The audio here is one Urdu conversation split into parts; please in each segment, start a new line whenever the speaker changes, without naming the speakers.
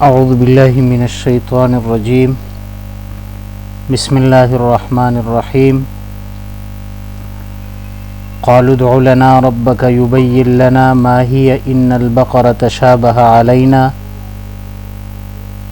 اعوذ باللہ من الشیطان الرجیم بسم اللہ الرحمن الرحیم قالوا ادع لنا ربك يبين لنا ما هي ان البقرة تشابه علينا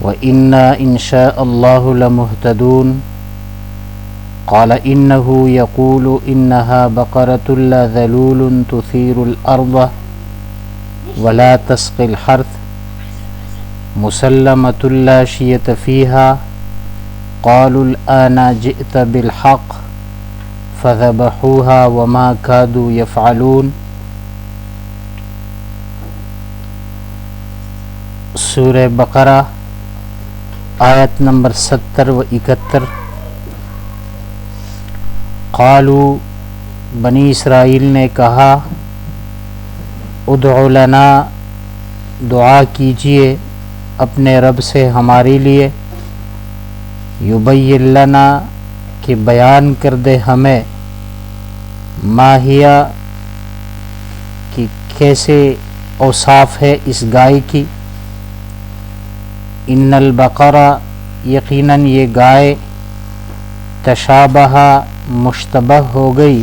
وإنا إن شاء الله لمهتدون قال إنه يقول إنها بقرة لا ذلول تثير الأرض ولا تسقي الحرث مسلمة لا شية فيها قالوا الآن جئت بالحق فذبحوها وما كادوا يفعلون۔ سورہ بقرہ آیت نمبر 70 و 71۔ قالوا بنی اسرائیل نے کہا ادع لنا دعا کیجئے اپنے رب سے ہمارے لیے، یبین لنا کہ بیان کر دے ہمیں، ماہیہ کہ کیسے اوصاف ہے اس گائے کی، ان البقرہ یقیناً یہ گائے، تشابہ مشتبہ ہو گئی،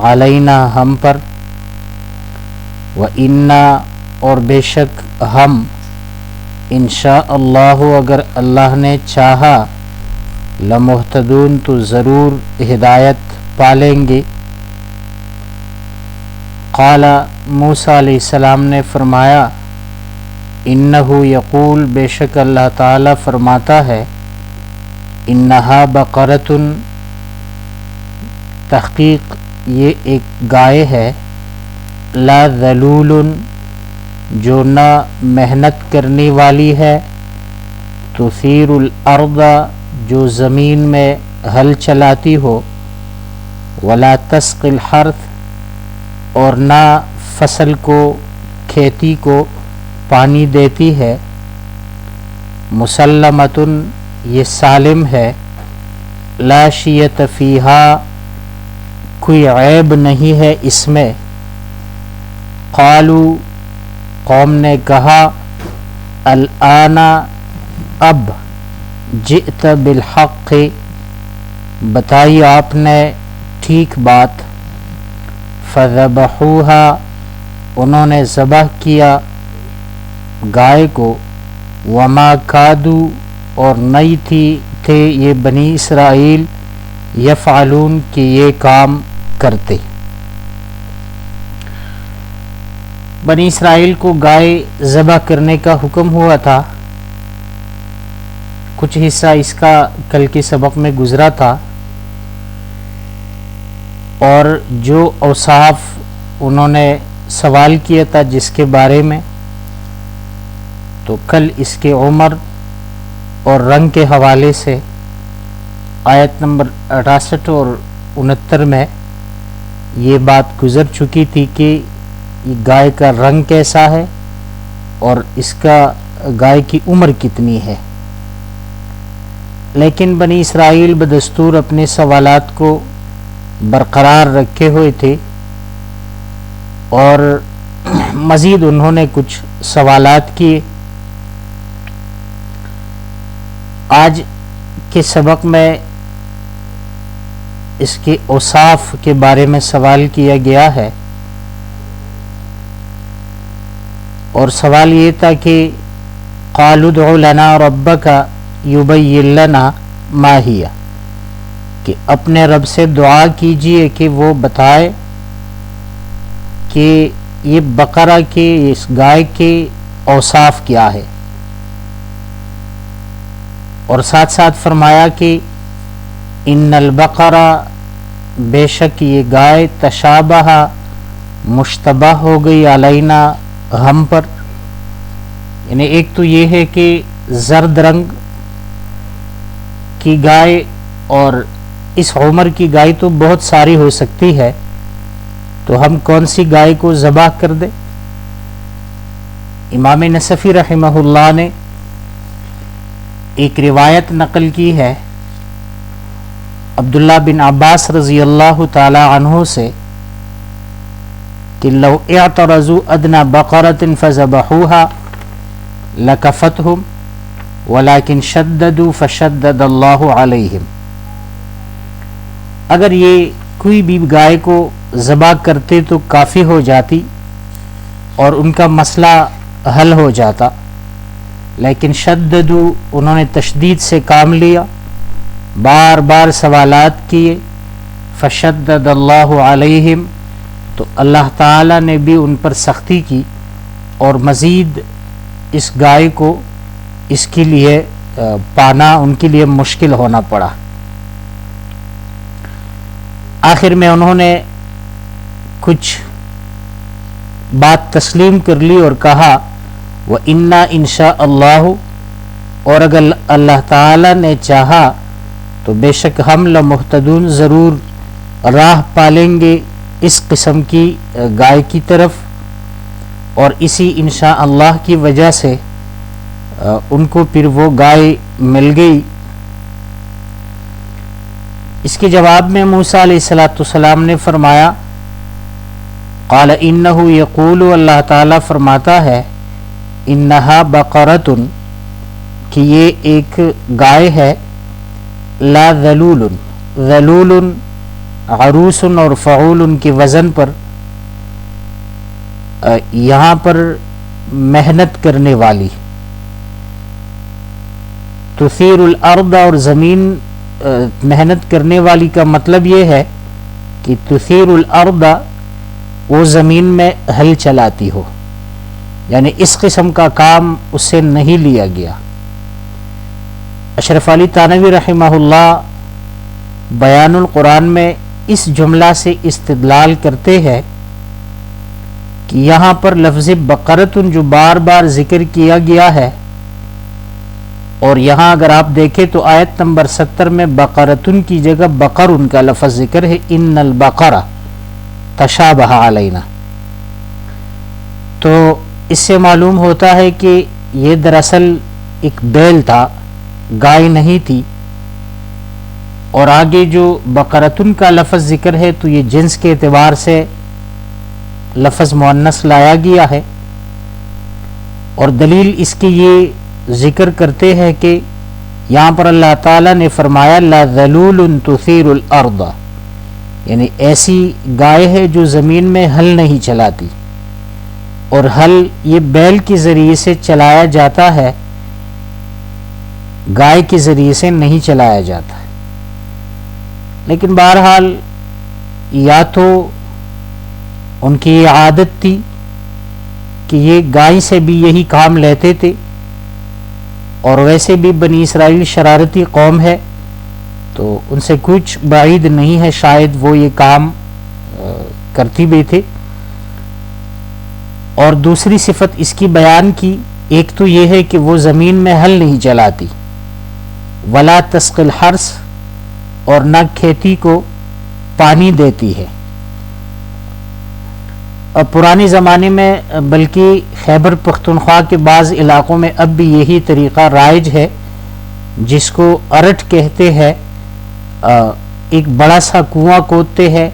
علینا ہم پر، وَإِنَّا اور بے شک ہم، انشاء اللہ اگر اللہ نے چاہا، لمہتدون تو ضرور ہدایت پالیں گے۔ قال موسیٰ علیہ السلام نے فرمایا، انہو یقول بے شک اللہ تعالی فرماتا ہے، انہا بقرۃ تحقیق یہ ایک گائے ہے، لا ذلول جو نہ محنت کرنے والی ہے، تثیر الارض جو زمین میں ہل چلاتی ہو، ولا تسقی الحرث اور نہ فصل کو کھیتی کو پانی دیتی ہے، مسلمۃ یہ سالم ہے، لا شیۃ فیہا کوئی عیب نہیں ہے اس میں، قالوا قوم نے کہا، الآن اب، جئت بالحق بتائی آپ نے ٹھیک بات، فذبحوها انہوں نے ذبح کیا گائے کو، وما کادو اور نہیں تھے یہ بنی اسرائیل، یفعلون کہ یہ کام کرتے۔ بنی اسرائیل کو گائے ذبح کرنے کا حکم ہوا تھا، کچھ حصہ اس کا کل کے سبق میں گزرا تھا، اور جو اوصاف انہوں نے سوال کیا تھا جس کے بارے میں، تو کل اس کے عمر اور رنگ کے حوالے سے آیت نمبر 68 اور 69 میں یہ بات گزر چکی تھی کہ یہ گائے کا رنگ کیسا ہے اور اس کا گائے کی عمر کتنی ہے۔ لیکن بنی اسرائیل بدستور اپنے سوالات کو برقرار رکھے ہوئے تھے، اور مزید انہوں نے کچھ سوالات کیے۔ آج کے سبق میں اس کے اوصاف کے بارے میں سوال کیا گیا ہے، اور سوال یہ تھا کہ قالوا ادع لنا ربک یبین لنا ما ہی، کہ اپنے رب سے دعا کیجئے کہ وہ بتائے کہ یہ بقرہ کے، اس گائے کے اوصاف کیا ہے، اور ساتھ ساتھ فرمایا کہ ان البقرہ بے شک یہ گائے، تشابہ مشتبہ ہو گئی، علینا ہم پر، یعنی ایک تو یہ ہے کہ زرد رنگ کی گائے، اور اس عمر کی گائے تو بہت ساری ہو سکتی ہے، تو ہم کون سی گائے کو ذبح کر دیں؟ امام نصفی رحمہ اللہ نے ایک روایت نقل کی ہے عبداللہ بن عباس رضی اللہ تعالی عنہ سے، کہ لو اعترضوا ادنى بقرة فذبحوها لکفتہم ولیکن شددوا فشدد اللہ علیہم. اگر یہ کوئی بھی گائے کو ذبح کرتے تو کافی ہو جاتی اور ان کا مسئلہ حل ہو جاتا، لیکن شددوا، انہوں نے تشدید سے کام لیا، بار بار سوالات کیے، فشدد اللہ علیہم، تو اللہ تعالیٰ نے بھی ان پر سختی کی اور مزید اس گائے کو اس کے لیے پانا ان کے لیے مشکل ہونا پڑا. آخر میں انہوں نے کچھ بات تسلیم کر لی اور کہا وَإِنَّا إِنشَاءَ اللَّهُ، اور اگر اللہ تعالیٰ نے چاہا تو بے شک ہم لمہتدون، ضرور راہ پالیں گے اس قسم کی گائے کی طرف. اور اسی انشاء اللہ کی وجہ سے ان کو پھر وہ گائے مل گئی. اس کے جواب میں موسیٰ علیہ السلام نے فرمایا قال انہ یقول، اللہ تعالیٰ فرماتا ہے انہا بقرۃ، کہ یہ ایک گائے ہے، لا ذلول، ذلول عروس اور فعول کے وزن پر، یہاں پر محنت کرنے والی، تثیر الارض، اور زمین محنت کرنے والی کا مطلب یہ ہے کہ تثیر الارض، وہ زمین میں ہل چلاتی ہو، یعنی اس قسم کا کام اس سے نہیں لیا گیا. اشرف علی تھانوی رحمہ اللہ بیان القرآن میں اس جملہ سے استدلال کرتے ہیں کہ یہاں پر لفظ بقرۃ جو بار بار ذکر کیا گیا ہے، اور یہاں اگر آپ دیکھیں تو آیت نمبر 70 میں بقرۃ کی جگہ بقر کا لفظ ذکر ہے، ان البقرہ تشابہ علینا. تو اس سے معلوم ہوتا ہے کہ یہ دراصل ایک بیل تھا، گائے نہیں تھی. اور آگے جو بقرۃ کا لفظ ذکر ہے تو یہ جنس کے اعتبار سے لفظ مؤنث لایا گیا ہے. اور دلیل اس کی یہ ذکر کرتے ہیں کہ یہاں پر اللہ تعالیٰ نے فرمایا لا ذلول تثیر الارض، یعنی ایسی گائے ہے جو زمین میں ہل نہیں چلاتی، اور ہل یہ بیل کے ذریعے سے چلایا جاتا ہے، گائے کے ذریعے سے نہیں چلایا جاتا ہے. لیکن بہرحال یا تو ان کی یہ عادت تھی کہ یہ گائے سے بھی یہی کام لیتے تھے، اور ویسے بھی بنی اسرائیل شرارتی قوم ہے تو ان سے کچھ بعید نہیں ہے، شاید وہ یہ کام کرتی بھی تھے. اور دوسری صفت اس کی بیان کی، ایک تو یہ ہے کہ وہ زمین میں ہل نہیں چلاتی، ولا تسقی الحرث، اور نہ کھیتی کو پانی دیتی ہے. اور پرانے زمانے میں بلکہ خیبر پختونخوا کے بعض علاقوں میں اب بھی یہی طریقہ رائج ہے، جس کو ارٹ کہتے ہیں. ایک بڑا سا کنواں کھودتے ہیں،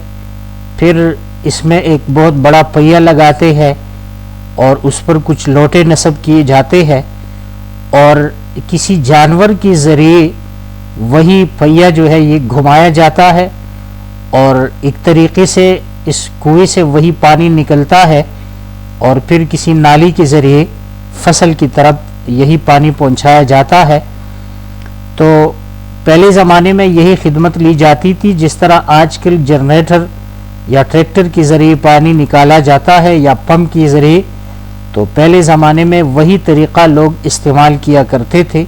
پھر اس میں ایک بہت بڑا پہیہ لگاتے ہیں اور اس پر کچھ لوٹے نصب کیے جاتے ہیں، اور کسی جانور کے ذریعے وہی پہیہ جو ہے یہ گھمایا جاتا ہے، اور ایک طریقے سے اس کنویں سے وہی پانی نکلتا ہے، اور پھر کسی نالی کے ذریعے فصل کی طرف یہی پانی پہنچایا جاتا ہے. تو پہلے زمانے میں یہی خدمت لی جاتی تھی، جس طرح آج کل جنریٹر یا ٹریکٹر کے ذریعے پانی نکالا جاتا ہے یا پمپ کے ذریعے، تو پہلے زمانے میں وہی طریقہ لوگ استعمال کیا کرتے تھے.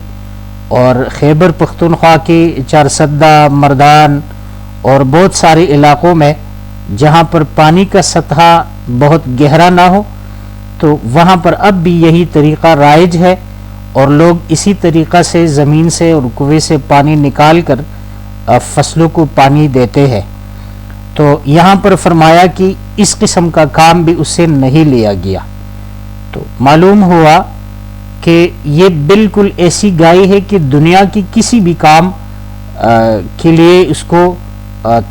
اور خیبر پختونخوا کے چارسدہ، مردان اور بہت سارے علاقوں میں جہاں پر پانی کا سطح بہت گہرا نہ ہو، تو وہاں پر اب بھی یہی طریقہ رائج ہے، اور لوگ اسی طریقہ سے زمین سے اور کنویں سے پانی نکال کر فصلوں کو پانی دیتے ہیں. تو یہاں پر فرمایا کہ اس قسم کا کام بھی اس سے نہیں لیا گیا. تو معلوم ہوا کہ یہ بالکل ایسی گائے ہے کہ دنیا کی کسی بھی کام کے لیے اس کو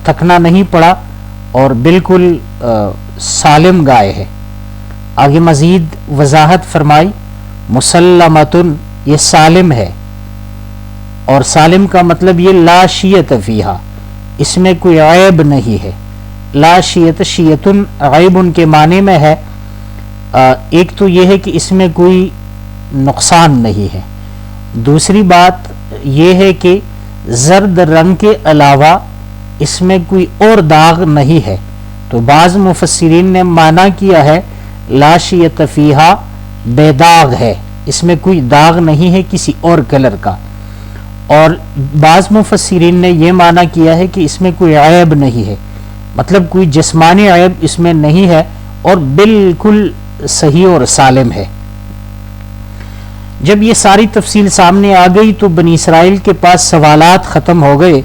تھکنا نہیں پڑا، اور بالکل سالم گائے ہے. آگے مزید وضاحت فرمائی مسلمتن یہ سالم ہے، اور سالم کا مطلب یہ لا شیت فیہا، اس میں کوئی عیب نہیں ہے. لا شیت، شیتن عیب ان کے معنی میں ہے. ایک تو یہ ہے کہ اس میں کوئی نقصان نہیں ہے، دوسری بات یہ ہے کہ زرد رنگ کے علاوہ اس میں کوئی اور داغ نہیں ہے. تو بعض مفسرین نے معنی کیا ہے لا شیت فیہا بے داغ ہے، اس میں کوئی داغ نہیں ہے کسی اور کلر کا، اور بعض مفسرین نے یہ معنی کیا ہے کہ اس میں کوئی عیب نہیں ہے، مطلب کوئی جسمانی عیب اس میں نہیں ہے اور بالکل صحیح اور سالم ہے. جب یہ ساری تفصیل سامنے آ گئی تو بنی اسرائیل کے پاس سوالات ختم ہو گئے.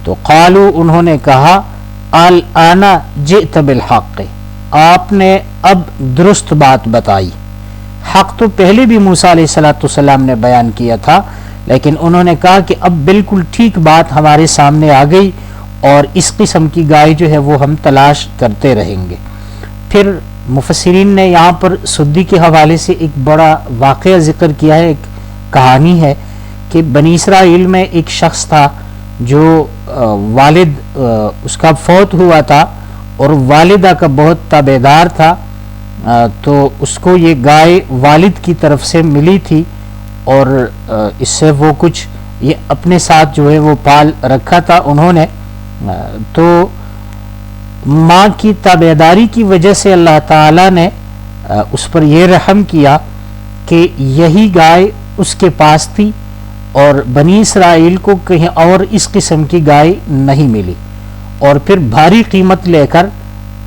تو قالو انہوں نے کہا الآن جئت بالحق، آپ نے اب درست بات بتائی. حق تو پہلے بھی موسیٰ علیہ السلام نے بیان کیا تھا، لیکن انہوں نے کہا کہ اب بالکل ٹھیک بات ہمارے سامنے آ گئی اور اس قسم کی گائے جو ہے وہ ہم تلاش کرتے رہیں گے. پھر مفسرین نے یہاں پر سدی کے حوالے سے ایک بڑا واقعہ ذکر کیا ہے، ایک کہانی ہے کہ بنی اسرائیل میں ایک شخص تھا جو والد اس کا فوت ہوا تھا اور والدہ کا بہت تابعدار تھا. تو اس کو یہ گائے والد کی طرف سے ملی تھی اور اس سے وہ کچھ یہ اپنے ساتھ جو ہے وہ پال رکھا تھا انہوں نے. تو ماں کی تابعداری کی وجہ سے اللہ تعالیٰ نے اس پر یہ رحم کیا کہ یہی گائے اس کے پاس تھی اور بنی اسرائیل کو کہیں اور اس قسم کی گائے نہیں ملی، اور پھر بھاری قیمت لے کر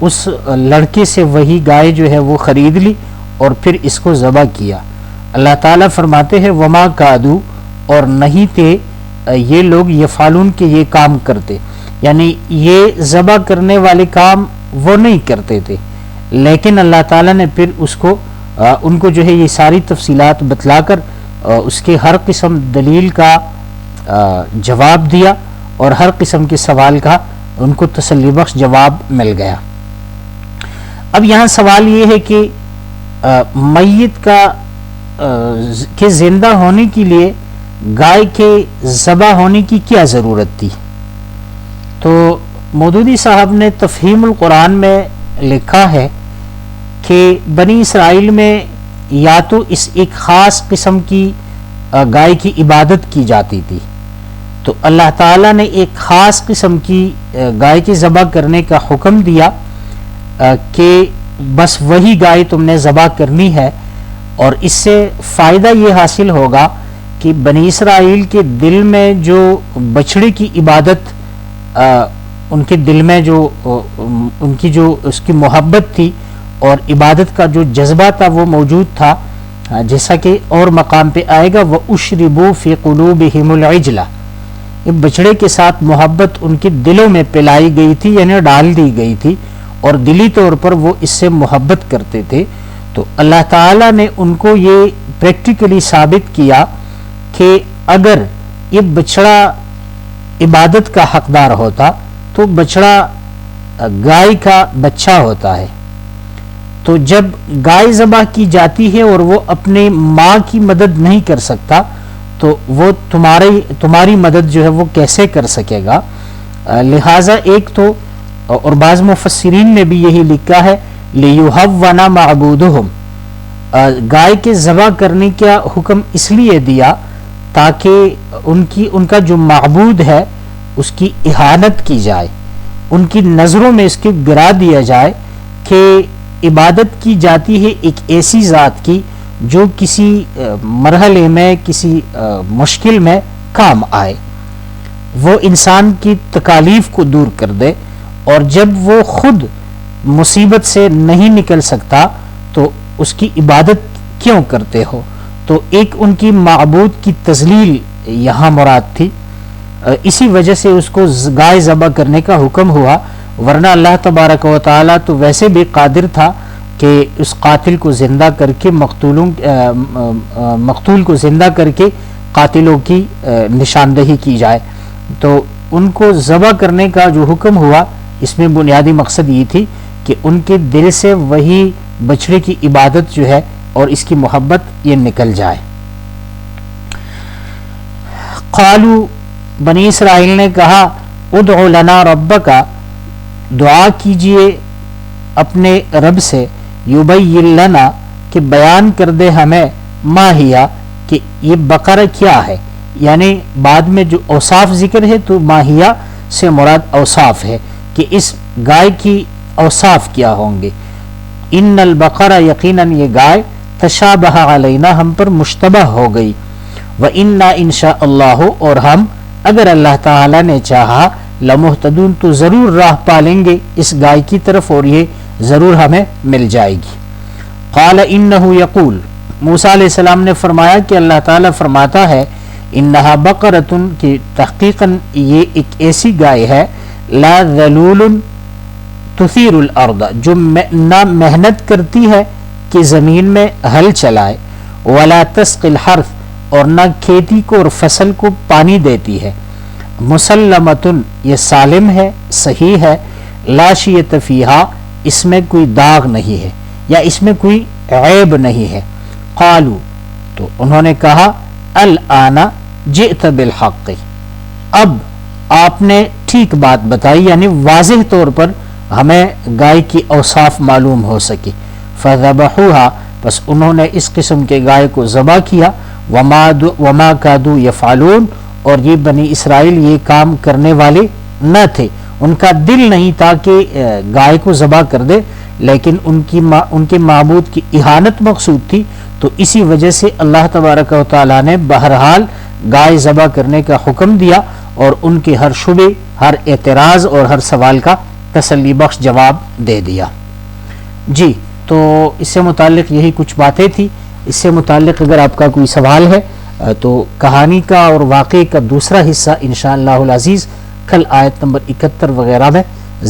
اس لڑکے سے وہی گائے جو ہے وہ خرید لی اور پھر اس کو ذبح کیا. اللہ تعالیٰ فرماتے ہیں وما کادو، اور نہیں تھے یہ لوگ یفعلون کہ یہ کام کرتے، یعنی یہ ذبح کرنے والے کام وہ نہیں کرتے تھے، لیکن اللہ تعالیٰ نے پھر اس کو ان کو جو ہے یہ ساری تفصیلات بتلا کر اس کے ہر قسم دلیل کا جواب دیا اور ہر قسم کے سوال کا ان کو تسلی بخش جواب مل گیا. اب یہاں سوال یہ ہے کہ میت کے زندہ ہونے کے لیے گائے کے ذبح ہونے کی کیا ضرورت تھی؟ تو مودودی صاحب نے تفہیم القرآن میں لکھا ہے کہ بنی اسرائیل میں یا تو اس ایک خاص قسم کی گائے کی عبادت کی جاتی تھی، تو اللہ تعالیٰ نے ایک خاص قسم کی گائے کی ذبح کرنے کا حکم دیا کہ بس وہی گائے تم نے ذبح کرنی ہے، اور اس سے فائدہ یہ حاصل ہوگا کہ بنی اسرائیل کے دل میں جو بچڑے کی عبادت ان کے دل میں جو ان کی جو اس کی محبت تھی اور عبادت کا جو جذبہ تھا وہ موجود تھا، جیسا کہ اور مقام پہ آئے گا وَأُشْرِبُوا فِي قُلُوبِهِمُ الْعِجْلَ، یہ بچڑے کے ساتھ محبت ان کے دلوں میں پلائی گئی تھی، یعنی ڈال دی گئی تھی، اور دلی طور پر وہ اس سے محبت کرتے تھے. تو اللہ تعالیٰ نے ان کو یہ پریکٹیکلی ثابت کیا کہ اگر یہ بچڑا عبادت کا حقدار ہوتا تو بچڑا گائے کا بچہ ہوتا ہے. تو جب گائے ذبح کی جاتی ہے اور وہ اپنے ماں کی مدد نہیں کر سکتا تو وہ تمہاری مدد جو ہے وہ کیسے کر سکے گا؟ لہٰذا ایک تو، اور بعض مفسرین نے بھی یہی لکھا ہے لِيُحَوَّنَ مَعْبُودُهُمْ، گائے کے ذبح کرنے کا حکم اس لیے دیا تاکہ ان کا جو معبود ہے اس کی اہانت کی جائے، ان کی نظروں میں اس کے گرا دیا جائے کہ عبادت کی جاتی ہے ایک ایسی ذات کی جو کسی مرحلے میں کسی مشکل میں کام آئے، وہ انسان کی تکالیف کو دور کر دے، اور جب وہ خود مصیبت سے نہیں نکل سکتا تو اس کی عبادت کیوں کرتے ہو؟ تو ایک ان کی معبود کی تذلیل یہاں مراد تھی، اسی وجہ سے اس کو گائے ذبح کرنے کا حکم ہوا. ورنہ اللہ تبارک و تعالیٰ تو ویسے بھی قادر تھا کہ اس قاتل کو زندہ کر کے مقتول کو زندہ کر کے قاتلوں کی نشاندہی کی جائے. تو ان کو ذبح کرنے کا جو حکم ہوا اس میں بنیادی مقصد یہ تھی کہ ان کے دل سے وہی بچڑے کی عبادت جو ہے اور اس کی محبت یہ نکل جائے۔ قالو بنی اسرائیل نے کہا ادع لنا ربک، دعا کیجئے اپنے رب سے، یبین لنا کہ بیان کر دے ہمیں، ماہیا کہ یہ بقرہ کیا ہے، یعنی بعد میں جو اوصاف ذکر ہے تو ماہیا سے مراد اوصاف ہے کہ اس گائے کی اوصاف کیا ہوں گے۔ ان البقرہ یقیناً یہ گائے تشابہ علینا ہم پر مشتبہ ہو گئی، وَإِنَّا إِنشَاءَ اللَّهُ اور ہم اگر اللہ تعالی نے چاہا لمہتدون تو ضرور راہ پالیں گے اس گائے کی طرف اور یہ ضرور ہمیں مل جائے گی۔ قال انہ یقول، موسیٰ علیہ السلام نے فرمایا کہ اللہ تعالیٰ فرماتا ہے انہا بقرۃ کہ تحقیقاً یہ ایک ایسی گائے ہے لا ذلول تثیر الارض جو نہ محنت کرتی ہے کہ زمین میں ہل چلائے، ولا تسقی الحرث اور نہ کھیتی کو اور فصل کو پانی دیتی ہے، مسلمتن یہ سالم ہے، صحیح ہے، لا شیۃ فیہا اس میں کوئی داغ نہیں ہے یا اس میں کوئی عیب نہیں ہے۔ قالو تو انہوں نے کہا الآن جئت بالحق، اب آپ نے ٹھیک بات بتائی، یعنی واضح طور پر ہمیں گائے کی اوصاف معلوم ہو سکی۔ فذبحوها پس انہوں نے اس قسم کے گائے کو ذبح کیا، وما کادوا یفعلون اور یہ بنی اسرائیل یہ کام کرنے والے نہ تھے، ان کا دل نہیں تھا کہ گائے کو ذبح کر دے، لیکن ان کے معبود کی اہانت مقصود تھی، تو اسی وجہ سے اللہ تبارک و تعالیٰ نے بہرحال گائے ذبح کرنے کا حکم دیا اور ان کے ہر شبے، ہر اعتراض اور ہر سوال کا تسلی بخش جواب دے دیا۔ جی تو اس سے متعلق یہی کچھ باتیں تھی۔ اس سے متعلق اگر آپ کا کوئی سوال ہے تو کہانی کا اور واقعے کا دوسرا حصہ انشاءاللہ العزیز کل آیت نمبر 71 وغیرہ میں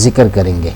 ذکر کریں گے۔